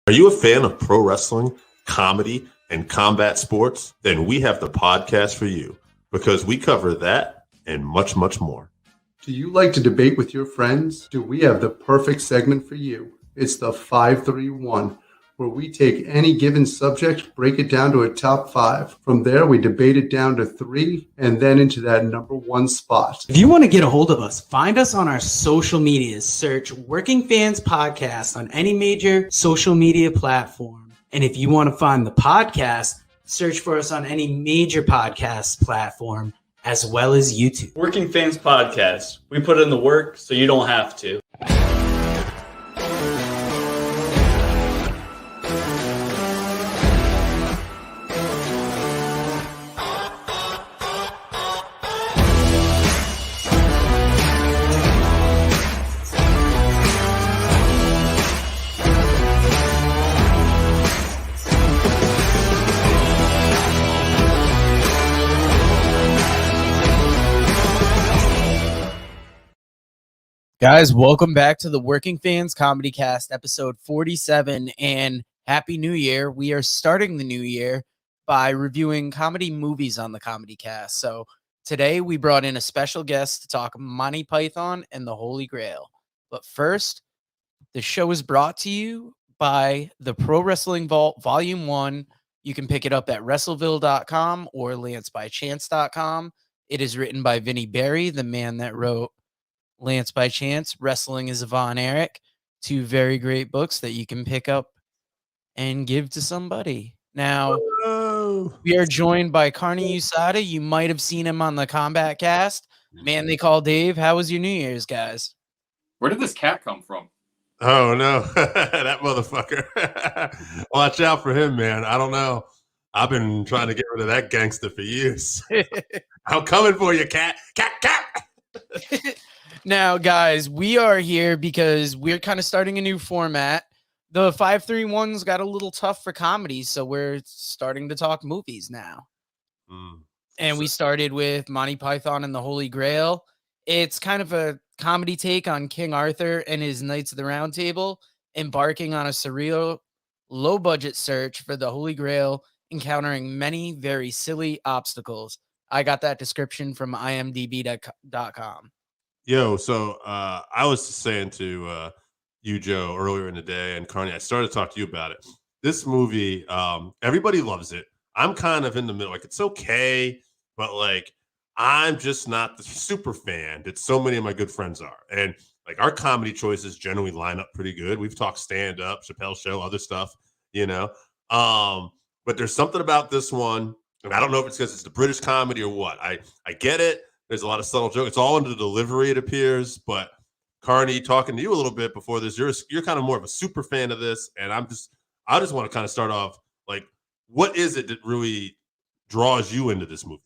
Are you a fan of pro wrestling, comedy, and combat sports? Then we have the podcast for you because we cover that and much, much more. Do you like to debate with your friends? Do we have the perfect segment for you? It's the 531, where we take any given subject, break it down to a top 5. From there, we debate it down to 3, and then into that number 1 spot. If you want to get a hold of us, find us on our social medias. Search Working Fans Podcast on any major social media platform. And if you want to find the podcast, search for us on any major podcast platform, as well as YouTube. Working Fans Podcast. We put in the work so you don't have to. Guys, welcome back to the Working Fans Comedycast, episode 47, and Happy New Year. We are starting the new year by reviewing comedy movies on the Comedycast. So today we brought in a special guest to talk Monty Python and the Holy Grail. But first, the show is brought to you by the Pro Wrestling Vault Volume 1. You can pick it up at WrestleVille.com or LanceByChance.com. It is written by Vinnie Barry, the man that wrote Lance by Chance, Wrestling is Von Erich, 2 very great books that you can pick up and give to somebody. Now, we are joined by Carny Usada. You might have seen him on the Comedycast. Man, they call Dave. How was your New Year's, guys? Where did this cat come from? Oh, no. That motherfucker. Watch out for him, man. I don't know. I've been trying to get rid of that gangster for years. I'm coming for you, cat. Cat. Now, guys, we are here because we're kind of starting a new format. The 531's got a little tough for comedy, so we're starting to talk movies now. And we started with Monty Python and the Holy Grail. It's kind of a comedy take on King Arthur and his Knights of the Round Table, embarking on a surreal, low-budget search for the Holy Grail, encountering many very silly obstacles. I got that description from imdb.com. Yo, so I was saying to you, Joe, earlier in the day, and Carney, I started to talk to you about it. This movie, everybody loves it. I'm kind of in the middle. Like, it's okay, but, like, I'm just not the super fan that so many of my good friends are. And, like, our comedy choices generally line up pretty good. We've talked stand-up, Chappelle Show, other stuff, you know. But there's something about this one, and I don't know if it's because it's the British comedy or what. I get it. There's a lot of subtle jokes. It's all in the delivery, it appears. But Carney, talking to you a little bit before this, you're kind of more of a super fan of this, and I just want to kind of start off, like, what is it that really draws you into this movie?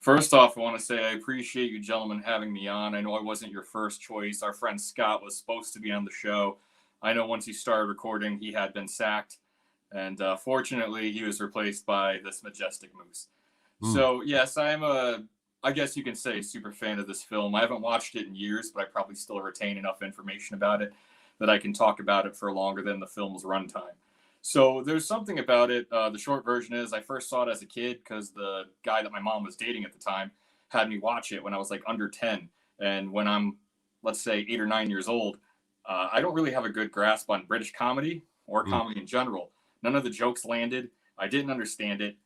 First off, I want to say I appreciate you gentlemen having me on. I know I wasn't your first choice. Our friend Scott was supposed to be on the show. I know once he started recording, he had been sacked, and fortunately, he was replaced by this majestic moose. So yes, I guess you can say super fan of this film. I haven't watched it in years, but I probably still retain enough information about it that I can talk about it for longer than the film's runtime. So there's something about it. The short version is I first saw it as a kid because the guy that my mom was dating at the time had me watch it when I was like under 10. And when I'm, let's say, 8 or 9 years old, I don't really have a good grasp on British comedy or comedy in general. None of the jokes landed. I didn't understand it.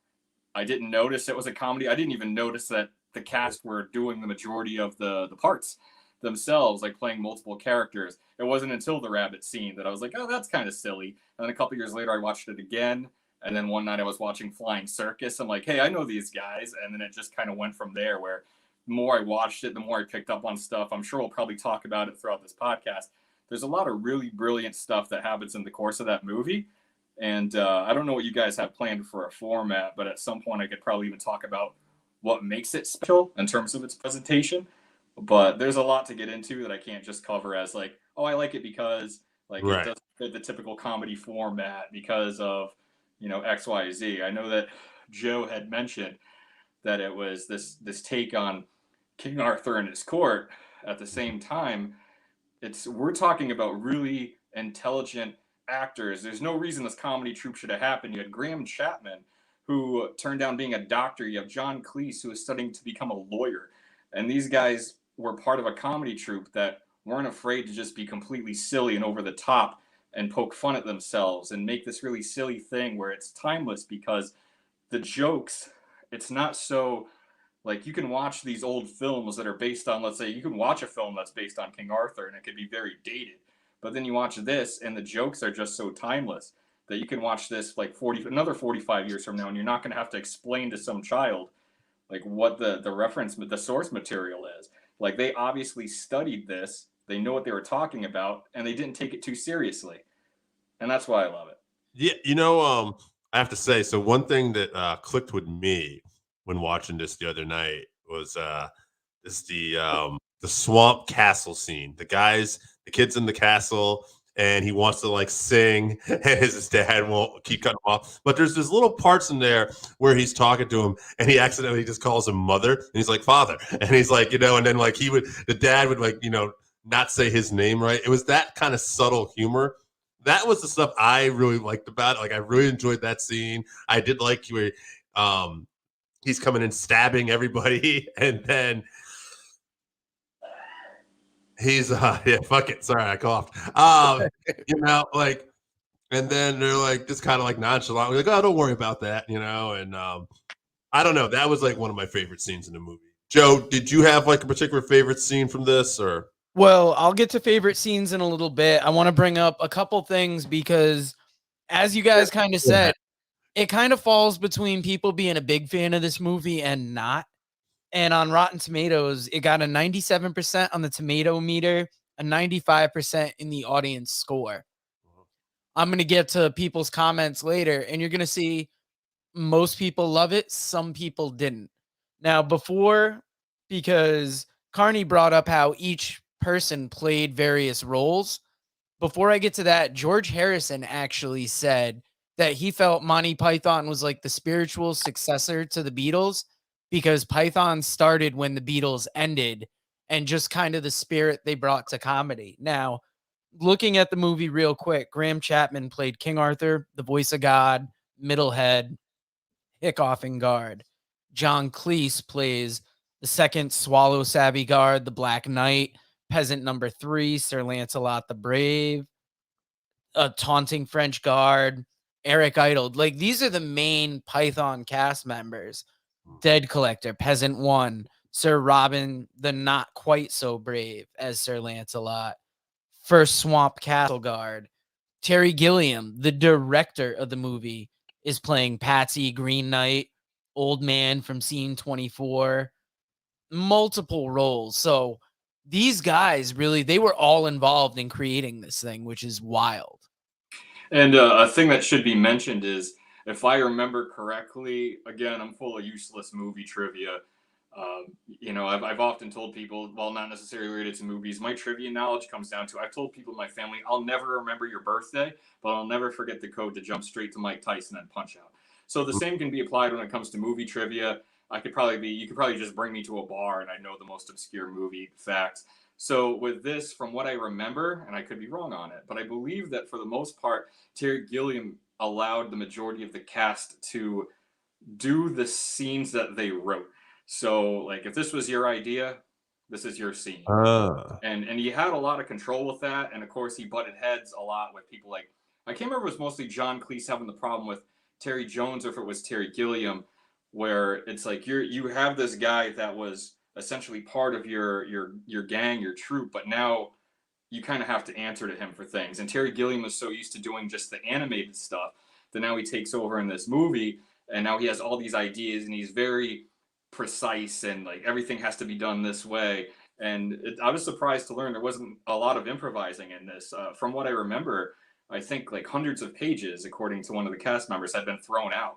I didn't notice it was a comedy. I didn't even notice that the cast were doing the majority of the parts themselves, like playing multiple characters. It wasn't until the rabbit scene that I was like, oh, that's kind of silly. And then a couple years later, I watched it again. And then one night I was watching Flying Circus. I'm like, hey, I know these guys. And then it just kind of went from there, where the more I watched it, the more I picked up on stuff. I'm sure we'll probably talk about it throughout this podcast. There's a lot of really brilliant stuff that happens in the course of that movie. And I don't know what you guys have planned for a format, but at some point I could probably even talk about what makes it special in terms of its presentation. But there's a lot to get into that I can't just cover as like, oh, I like it because like it doesn't fit the typical comedy format because of, you know, X, Y, Z. I know that Joe had mentioned that it was this take on King Arthur and his court. At the same time, we're talking about really intelligent actors. There's no reason this comedy troupe should have happened. You had Graham Chapman, who turned down being a doctor. You have John Cleese, who is studying to become a lawyer. And these guys were part of a comedy troupe that weren't afraid to just be completely silly and over the top and poke fun at themselves and make this really silly thing where it's timeless because the jokes, it's not so like you can watch these old films that are based on, let's say, you can watch a film that's based on King Arthur and it could be very dated. But then you watch this and the jokes are just so timeless that you can watch this like another 45 years from now and you're not going to have to explain to some child like what the reference, the source material is. Like they obviously studied this, they know what they were talking about, and they didn't take it too seriously. And that's why I love it. Yeah, I have to say, so one thing that clicked with me when watching this the other night was the swamp castle scene. The kids in the castle, and he wants to like sing, and his dad won't keep cutting him off. But there's little parts in there where he's talking to him, and he accidentally just calls him mother, and he's like father, and he's like, and then like the dad would like not say his name right. It was that kind of subtle humor. That was the stuff I really liked about it. Like I really enjoyed that scene. I did like where he's coming in stabbing everybody, and then he's yeah, fuck it. Sorry, I coughed. Like, and then they're like just kind of like nonchalant. We're like, oh, don't worry about that, and I don't know. That was like one of my favorite scenes in the movie. Joe, did you have like a particular favorite scene from this or? Well, I'll get to favorite scenes in a little bit. I want to bring up a couple things because, as you guys kind of said, it kind of falls between people being a big fan of this movie and not. And on Rotten Tomatoes, it got a 97% on the tomato meter, a 95% in the audience score. I'm going to get to people's comments later, and you're going to see most people love it. Some people didn't. Now, because Carney brought up how each person played various roles. Before I get to that, George Harrison actually said that he felt Monty Python was like the spiritual successor to the Beatles because Python started when the Beatles ended and just kind of the spirit they brought to comedy. Now, looking at the movie real quick, Graham Chapman played King Arthur, the voice of God, Middlehead, Hickoff and Guard. John Cleese plays the second Swallow Savvy Guard, the Black Knight, Peasant number 3, Sir Lancelot the Brave, a taunting French guard, Eric Idle. Like these are the main Python cast members. Dead Collector, Peasant 1, Sir Robin the not quite so brave as Sir Lancelot, first Swamp Castle Guard. Terry Gilliam, the director of the movie, is playing Patsy Green Knight, old man from Scene 24, multiple roles. So these guys really, they were all involved in creating this thing, which is wild. And a thing that should be mentioned is, if I remember correctly, again, I'm full of useless movie trivia. I've often told people, well, not necessarily related to movies, my trivia knowledge comes down to, I've told people in my family, I'll never remember your birthday, but I'll never forget the code to jump straight to Mike Tyson and Punch Out. So the same can be applied when it comes to movie trivia. You could probably just bring me to a bar and I know the most obscure movie facts. So with this, from what I remember, and I could be wrong on it, but I believe that for the most part, Terry Gilliam allowed the majority of the cast to do the scenes that they wrote. So like if this was your idea, this is your scene. And he had a lot of control with that. And of course he butted heads a lot with people like, I can't remember if it was mostly John Cleese having the problem with Terry Jones or if it was Terry Gilliam, where it's like you have this guy that was essentially part of your gang, your troupe, but now you kind of have to answer to him for things. And Terry Gilliam was so used to doing just the animated stuff that now he takes over in this movie, and now he has all these ideas, and he's very precise, and like everything has to be done this way. And I was surprised to learn there wasn't a lot of improvising in this. From what I remember, I think like hundreds of pages, according to one of the cast members, had been thrown out,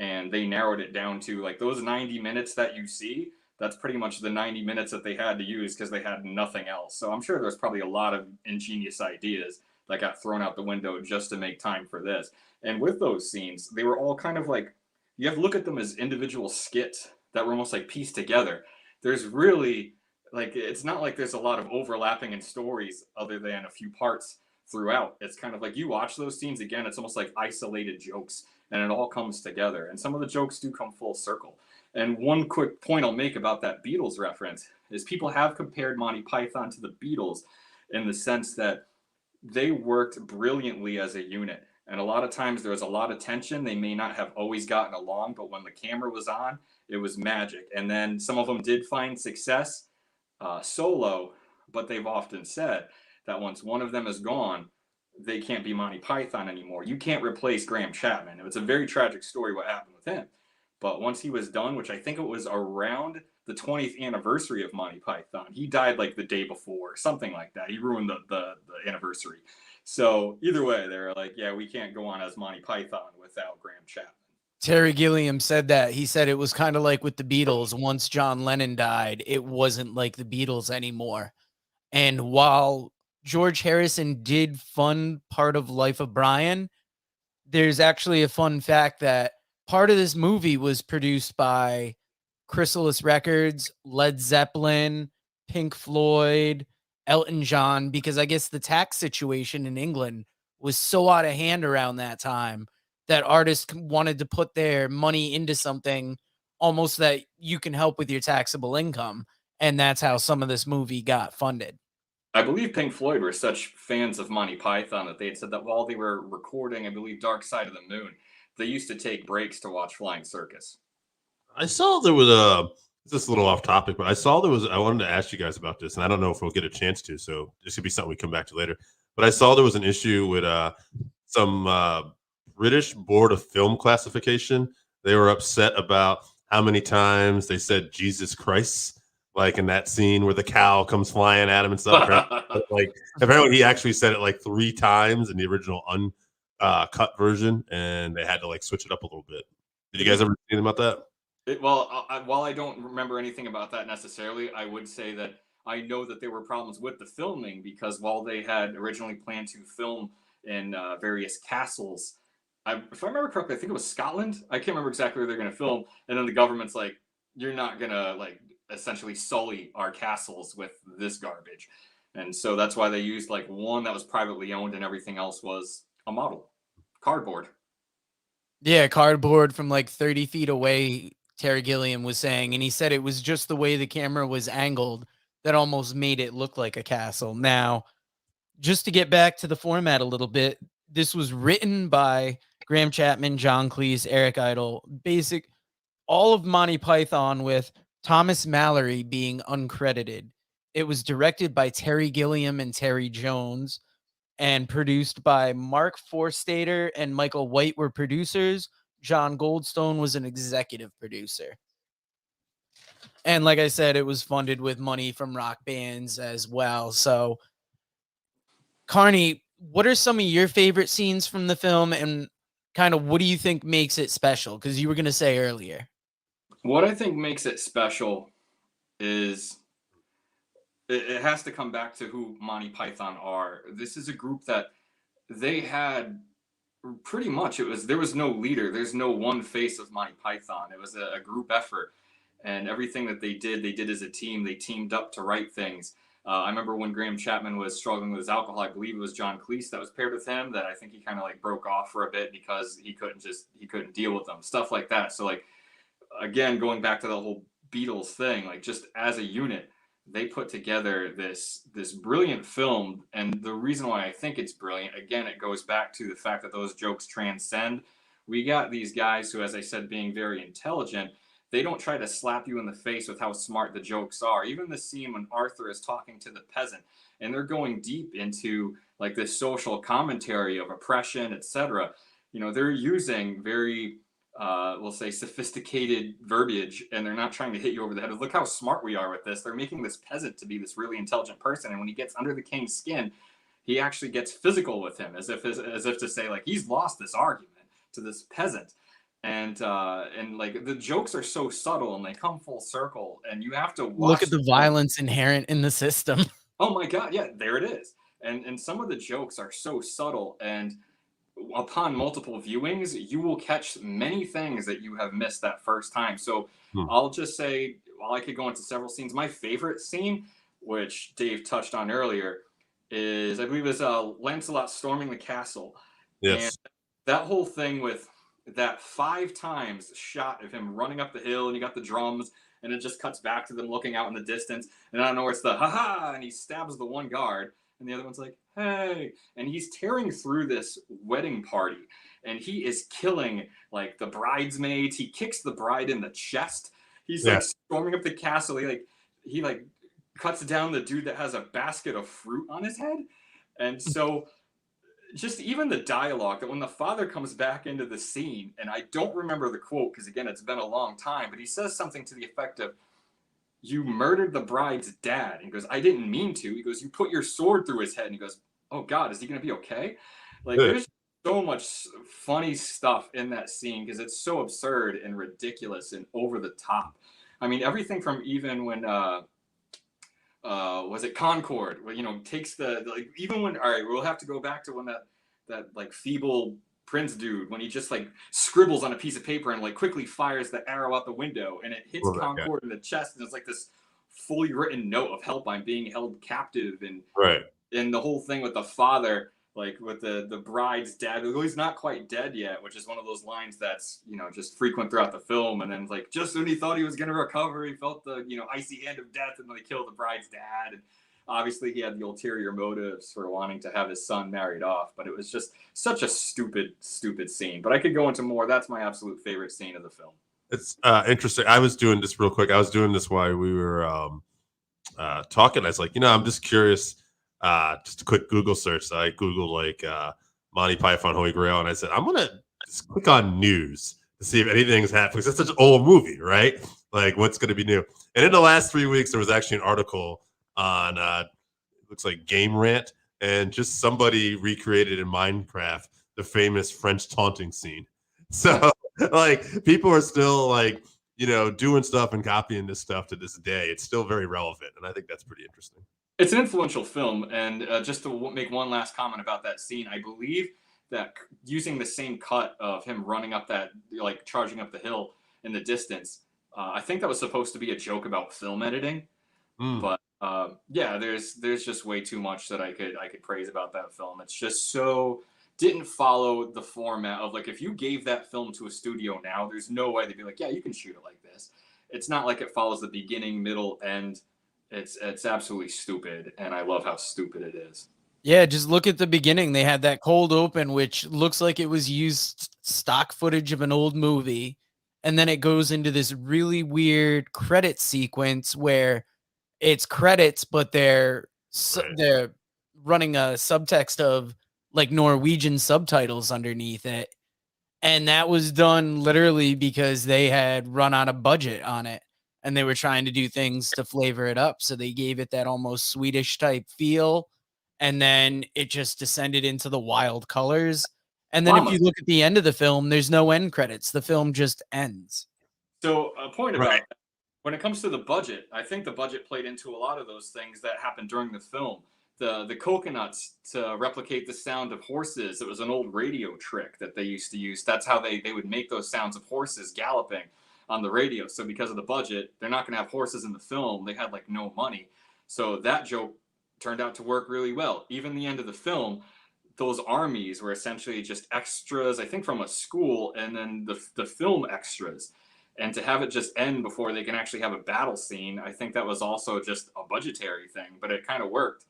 and they narrowed it down to like those 90 minutes that you see. That's pretty much the 90 minutes that they had to use because they had nothing else. So I'm sure there's probably a lot of ingenious ideas that got thrown out the window just to make time for this. And with those scenes, they were all kind of like, you have to look at them as individual skits that were almost like pieced together. There's really like, it's not like there's a lot of overlapping in stories other than a few parts throughout. It's kind of like you watch those scenes again, it's almost like isolated jokes, and it all comes together. And some of the jokes do come full circle. And one quick point I'll make about that Beatles reference is people have compared Monty Python to the Beatles in the sense that they worked brilliantly as a unit. And a lot of times there was a lot of tension. They may not have always gotten along, but when the camera was on, it was magic. And then some of them did find success solo, but they've often said that once one of them is gone, they can't be Monty Python anymore. You can't replace Graham Chapman. It's a very tragic story what happened with him. But once he was done, which I think it was around the 20th anniversary of Monty Python, he died like the day before, something like that. He ruined the anniversary. So either way, they're like, yeah, we can't go on as Monty Python without Graham Chapman. Terry Gilliam said that. He said it was kind of like with the Beatles. Once John Lennon died, it wasn't like the Beatles anymore. And while George Harrison did fund part of Life of Brian, there's actually a fun fact that part of this movie was produced by Chrysalis Records, Led Zeppelin, Pink Floyd, Elton John, because I guess the tax situation in England was so out of hand around that time that artists wanted to put their money into something almost that you can help with your taxable income. And that's how some of this movie got funded. I believe Pink Floyd were such fans of Monty Python that they had said that while they were recording, I believe, Dark Side of the Moon, they used to take breaks to watch Flying Circus. I saw there was this a little off topic, but I wanted to ask you guys about this, and I don't know if we'll get a chance to, so this could be something we come back to later. But I saw there was an issue with some British Board of Film Classification. They were upset about how many times they said Jesus Christ, like in that scene where the cow comes flying at him and stuff. Apparently he actually said it like 3 times in the original uncut version, and they had to like switch it up a little bit. Did you guys ever see anything about that? While I don't remember anything about that necessarily, I would say that I know that there were problems with the filming because while they had originally planned to film in various castles, if I remember correctly, I think it was Scotland. I can't remember exactly where they're going to film. And then the government's like, you're not going to like essentially sully our castles with this garbage. And so that's why they used like one that was privately owned and everything else was a model. Cardboard. Yeah, cardboard from like 30 feet away, Terry Gilliam was saying. And he said it was just the way the camera was angled that almost made it look like a castle. Now, just to get back to the format a little bit, this was written by Graham Chapman, John Cleese, Eric Idle, all of Monty Python with Thomas Mallory being uncredited. It was directed by Terry Gilliam and Terry Jones and produced by Mark Forstater and Michael White were producers. John Goldstone was an executive producer. And like I said, it was funded with money from rock bands as well. So, Carny, what are some of your favorite scenes from the film and kind of what do you think makes it special? Because you were going to say earlier. What I think makes it special is it has to come back to who Monty Python are. This is a group that they had pretty much, there was no leader. There's no one face of Monty Python. It was a group effort. And everything that they did as a team. They teamed up to write things. I remember when Graham Chapman was struggling with his alcohol, I believe it was John Cleese that was paired with him, that I think he kind of like broke off for a bit because he couldn't deal with them, stuff like that. So like, again, going back to the whole Beatles thing, like just as a unit, they put together this brilliant film. And the reason why I think it's brilliant, again, it goes back to the fact that those jokes transcend. We got these guys who, as I said, being very intelligent, they don't try to slap you in the face with how smart the jokes are. Even the scene when Arthur is talking to the peasant and they're going deep into like this social commentary of oppression, etc. You know, they're using very, we'll say, sophisticated verbiage, and they're not trying to hit you over the head of, look how smart we are with this. They're making this peasant to be this really intelligent person. And when he gets under the king's skin, he actually gets physical with him as if to say, like, he's lost this argument to this peasant. And like the jokes are so subtle and they come full circle, and you have to look at the violence inherent in the system. Oh my God. Yeah, there it is. And some of the jokes are so subtle, and upon multiple viewings, you will catch many things that you have missed that first time. So I'll just say, while I could go into several scenes, my favorite scene, which Dave touched on earlier, is, I believe, is Lancelot storming the castle, and Yes. that whole thing with that 5 times shot of him running up the hill, and you got the drums, and it just cuts back to them looking out in the distance, and I don't know where it's the ha ha, and he stabs the one guard, and the other one's like, hey, and he's tearing through this wedding party, and he is killing like the bridesmaids. He kicks the bride in the chest. He's Yeah. like storming up the castle. He cuts down the dude that has a basket of fruit on his head, and so just even the dialogue that when the father comes back into the scene, and I don't remember the quote because again it's been a long time, but he says something to the effect of, you murdered the bride's dad. And he goes, I didn't mean to. He goes, you put your sword through his head. And he goes, oh God, is he going to be okay? Like Good. there's so much funny stuff in that scene because it's so absurd and ridiculous and over the top. I mean, everything from even when was it Concord, where takes the like, even when, all right, we'll have to go back to when that like feeble prince dude, when he just like scribbles on a piece of paper and like quickly fires the arrow out the window and it hits Love that guy. Concord in the chest, and it's like this fully written note of help, I'm being held captive. Right. And the whole thing with the father, like with the bride's dad, who he's not quite dead yet, which is one of those lines that's just frequent throughout the film. And then like just when he thought he was going to recover, he felt the icy hand of death, and then they killed the bride's dad. And obviously he had the ulterior motives for wanting to have his son married off, but it was just such a stupid scene. But I could go into more. That's my absolute favorite scene of the film. It's interesting. I was doing this real quick. I was doing this while we were talking. I was like, I'm just curious. Just a quick Google search. So I Googled like Monty Python Holy Grail, and I said, I'm gonna just click on news to see if anything's happening. It's such an old movie, right? Like, what's going to be new? And in the last 3 weeks, there was actually an article on looks like Game Rant, and just somebody recreated in Minecraft the famous French taunting scene. So like people are still like doing stuff and copying this stuff to this day. It's still very relevant, and I think that's pretty interesting. It's an influential film, and just to make one last comment about that scene, I believe that using the same cut of him running up that, like charging up the hill in the distance, I think that was supposed to be a joke about film editing. But yeah, there's just way too much that I could praise about that film. It's just so didn't follow the format of, like, if you gave that film to a studio now, there's no way they'd be like, yeah, you can shoot it like this. It's not like it follows the beginning, middle, end. It's absolutely stupid, and I love how stupid it is. Yeah, just look at the beginning. They had that cold open, which looks like it was used stock footage of an old movie. And then it goes into this really weird credit sequence where it's credits, but they're running a subtext of like Norwegian subtitles underneath it. And that was done literally because they had run out of budget on it, and they were trying to do things to flavor it up. So they gave it that almost Swedish type feel. And then it just descended into the wild colors. And then if you look at the end of the film, there's no end credits. The film just ends. So a point about that, when it comes to the budget, I think the budget played into a lot of those things that happened during the film. The coconuts to replicate the sound of horses. It was an old radio trick that they used to use. That's how they would make those sounds of horses galloping on the radio. So because of the budget, they're not going to have horses in the film. They had like no money. So that joke turned out to work really well. Even the end of the film, those armies were essentially just extras, I think, from a school, and then the film extras. And to have it just end before they can actually have a battle scene, I think that was also just a budgetary thing, but it kind of worked.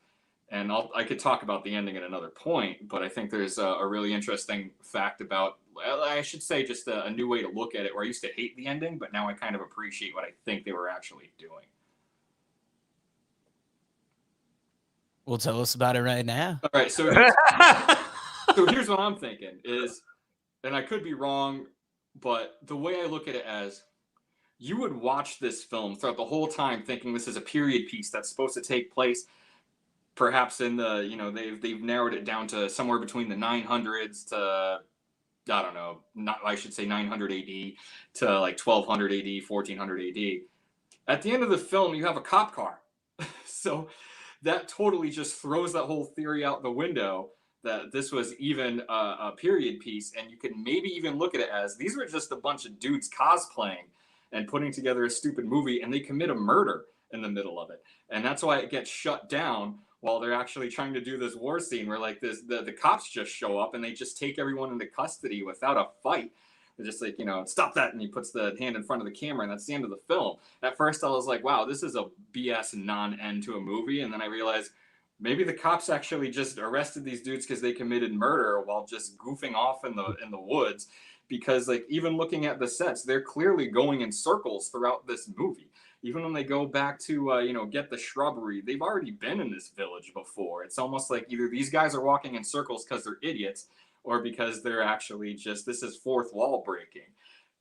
And I could talk about the ending at another point, but I think there's a really interesting fact about, I should say, just a new way to look at it, where I used to hate the ending, but now I kind of appreciate what I think they were actually doing. Well, tell us about it right now. All right, so here's what I'm thinking is, and I could be wrong, but the way I look at it as, you would watch this film throughout the whole time thinking this is a period piece that's supposed to take place perhaps in the, they've narrowed it down to somewhere between the 900s to, I don't know, I should say 900 AD to like 1200 AD, 1400 AD. At the end of the film, you have a cop car. So that totally just throws that whole theory out the window that this was even a period piece. And you can maybe even look at it as, these were just a bunch of dudes cosplaying and putting together a stupid movie, and they commit a murder in the middle of it. And that's why it gets shut down. while they're actually trying to do this war scene where like the cops just show up and they just take everyone into custody without a fight. They're just like, stop that, and he puts the hand in front of the camera, and that's the end of the film. At first I was like, wow, this is a BS non-end to a movie, and then I realized maybe the cops actually just arrested these dudes because they committed murder while just goofing off in the woods. Because like even looking at the sets, they're clearly going in circles throughout this movie. Even when they go back to get the shrubbery, they've already been in this village before. It's almost like either these guys are walking in circles because they're idiots, or because they're actually just, this is fourth wall breaking.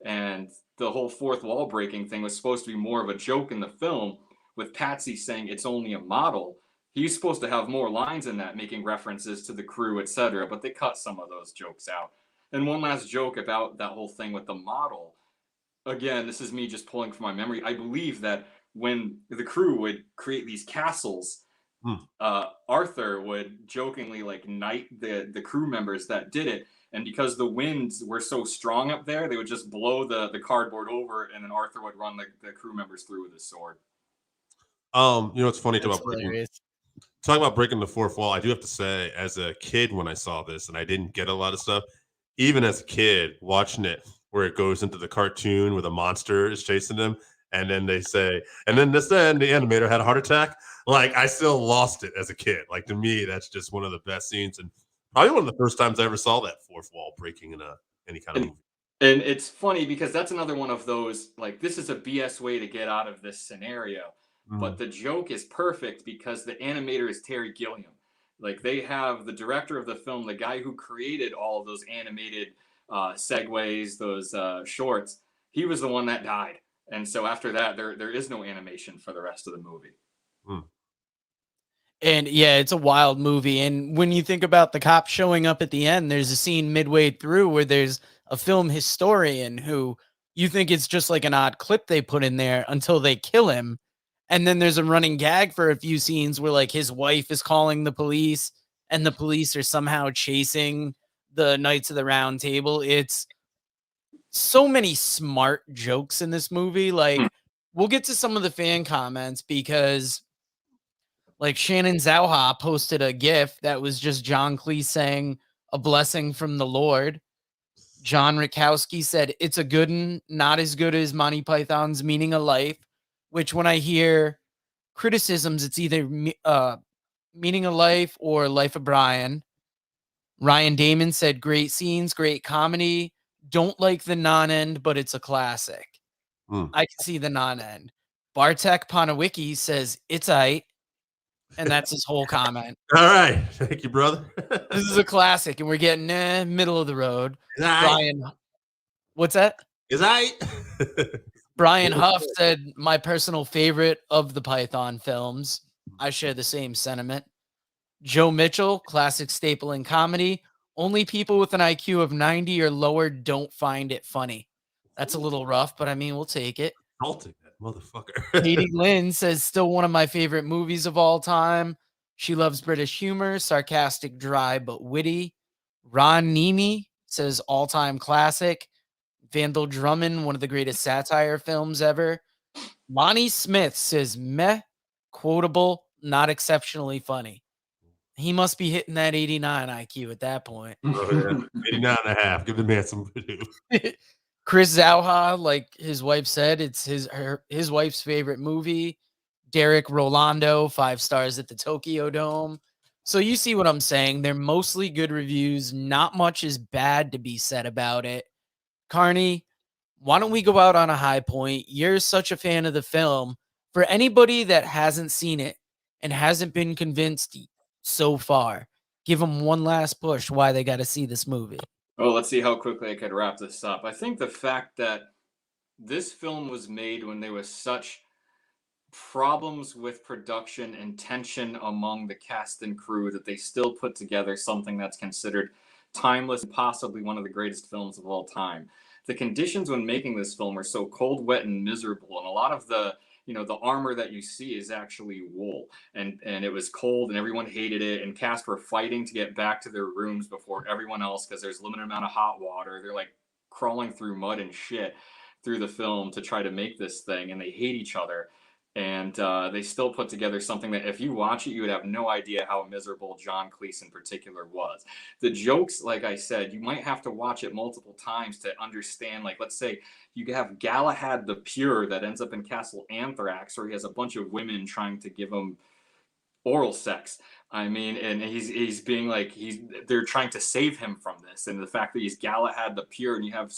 And the whole fourth wall breaking thing was supposed to be more of a joke in the film, with Patsy saying it's only a model. He's supposed to have more lines in that, making references to the crew, etc. But they cut some of those jokes out. And one last joke about that whole thing with the model. Again, this is me just pulling from my memory. I believe that when the crew would create these castles, Arthur would jokingly like knight the crew members that did it. And because the winds were so strong up there, they would just blow the cardboard over, and then Arthur would run the crew members through with his sword. It's funny That's talking hilarious. about breaking the fourth wall. I do have to say, as a kid, when I saw this, and I didn't get a lot of stuff, even as a kid watching it, where it goes into the cartoon where the monster is chasing them, and then they say, and then the animator had a heart attack. Like, I still lost it as a kid. Like, to me, that's just one of the best scenes, and probably one of the first times I ever saw that fourth wall breaking in any kind of movie. And it's funny because that's another one of those, like, this is a BS way to get out of this scenario. But the joke is perfect because the animator is Terry Gilliam. Like, they have the director of the film, the guy who created all of those animated segues, those shorts. He was the one that died. And so after that, there is no animation for the rest of the movie. And yeah, it's a wild movie. And when you think about the cop showing up at the end, there's a scene midway through where there's a film historian who you think it's just like an odd clip they put in there until they kill him. And then there's a running gag for a few scenes where like his wife is calling the police and the police are somehow chasing the Knights of the Round Table. It's so many smart jokes in this movie. Like, we'll get to some of the fan comments because like Shannon Zauha posted a GIF that was just John Cleese saying a blessing from the Lord. John Rikowski said, it's a good one, not as good as Monty Python's Meaning of Life, which when I hear criticisms, it's either Meaning of Life or Life of Brian. Ryan Damon said, great scenes, great comedy. Don't like the non-end, but it's a classic. I can see the non-end. Bartek Panawicki says, it's aight. And that's his whole comment. All right. Thank you, brother. This is a classic, and we're getting middle of the road. Brian, what's that? Is I Brian Huff said, my personal favorite of the Python films. I share the same sentiment. Joe Mitchell, classic staple in comedy. Only people with an IQ of 90 or lower don't find it funny. That's a little rough, but I mean, we'll take it. I'll take that motherfucker. Katie Lynn says, still one of my favorite movies of all time. She loves British humor, sarcastic, dry, but witty. Ron Nimi says, all-time classic. Vandal Drummond, one of the greatest satire films ever. Lonnie Smith says, meh, quotable, not exceptionally funny. He must be hitting that 89 IQ at that point. 89 and a half. Give the man some video. Chris Zauha, like his wife said, it's his wife's favorite movie. Derek Rolando, 5 stars at the Tokyo Dome. So you see what I'm saying. They're mostly good reviews. Not much is bad to be said about it. Carny, why don't we go out on a high point? You're such a fan of the film. For anybody that hasn't seen it and hasn't been convinced so far, give them one last push why they got to see this movie. Well, let's see how quickly I could wrap this up. I think the fact that this film was made when there was such problems with production and tension among the cast and crew that they still put together something that's considered timeless and possibly one of the greatest films of all time. The conditions when making this film are so cold, wet, and miserable, and a lot of the armor that you see is actually wool, and it was cold and everyone hated it, and cast were fighting to get back to their rooms before everyone else because there's a limited amount of hot water. They're like crawling through mud and shit through the film to try to make this thing, and they hate each other. And they still put together something that if you watch it, you would have no idea how miserable John Cleese in particular was. The jokes, like I said, you might have to watch it multiple times to understand. Like, let's say you have Galahad the Pure that ends up in Castle Anthrax, where he has a bunch of women trying to give him oral sex. I mean, and he's being like they're trying to save him from this, and the fact that he's Galahad the Pure, and you have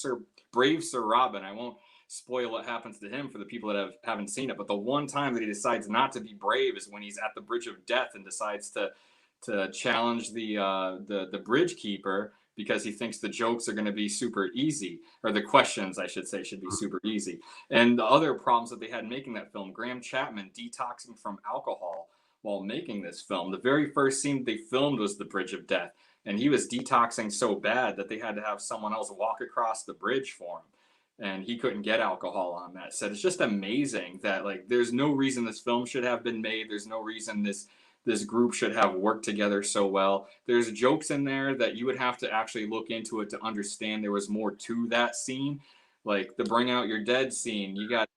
brave Sir Robin. I won't spoil what happens to him for the people that haven't seen it, but the one time that he decides not to be brave is when he's at the Bridge of Death and decides to challenge the bridge keeper because he thinks the jokes are going to be super easy, or the questions I should say should be super easy. And the other problems that they had making that film, Graham Chapman detoxing from alcohol while making this film. The very first scene they filmed was the Bridge of Death, and he was detoxing so bad that they had to have someone else walk across the bridge for him, and he couldn't get alcohol on that set. It's just amazing that, like, there's no reason this film should have been made. There's no reason this group should have worked together so well. There's jokes in there that you would have to actually look into it to understand there was more to that scene. Like the Bring Out Your Dead scene, you got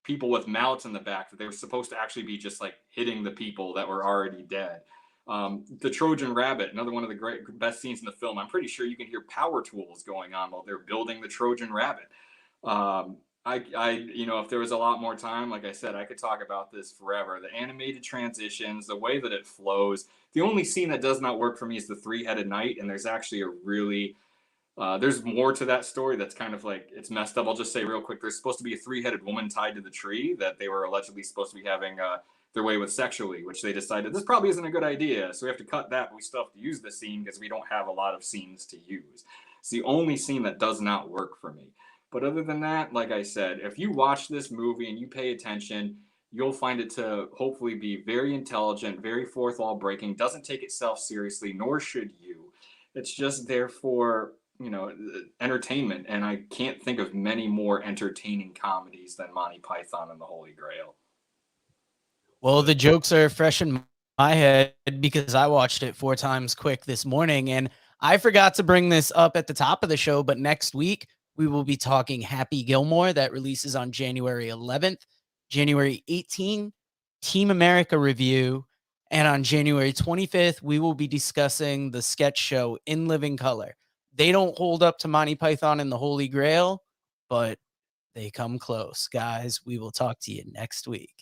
people with mouths in the back that they were supposed to actually be just like hitting the people that were already dead. The Trojan Rabbit, another one of the best scenes in the film. I'm pretty sure you can hear power tools going on while they're building the Trojan Rabbit. If there was a lot more time, like I said, I could talk about this forever. The animated transitions, the way that it flows. The only scene that does not work for me is the three-headed knight, and there's actually a really there's more to that story that's kind of like, it's messed up. I'll just say real quick, there's supposed to be a three-headed woman tied to the tree that they were allegedly supposed to be having their way with sexually, which they decided this probably isn't a good idea. So we have to cut that, but we still have to use the scene because we don't have a lot of scenes to use. It's the only scene that does not work for me. But other than that, like I said, if you watch this movie and you pay attention, you'll find it to hopefully be very intelligent, very fourth wall breaking, doesn't take itself seriously, nor should you. It's just there for entertainment, and I can't think of many more entertaining comedies than Monty Python and the Holy Grail. Well, the jokes are fresh in my head because I watched it 4 times quick this morning, and I forgot to bring this up at the top of the show, but next week we will be talking Happy Gilmore that releases on January 11th, January 18th, Team America review, and on January 25th we will be discussing the sketch show In Living Color. They don't hold up to Monty Python and the Holy Grail, but they come close. Guys, we will talk to you next week.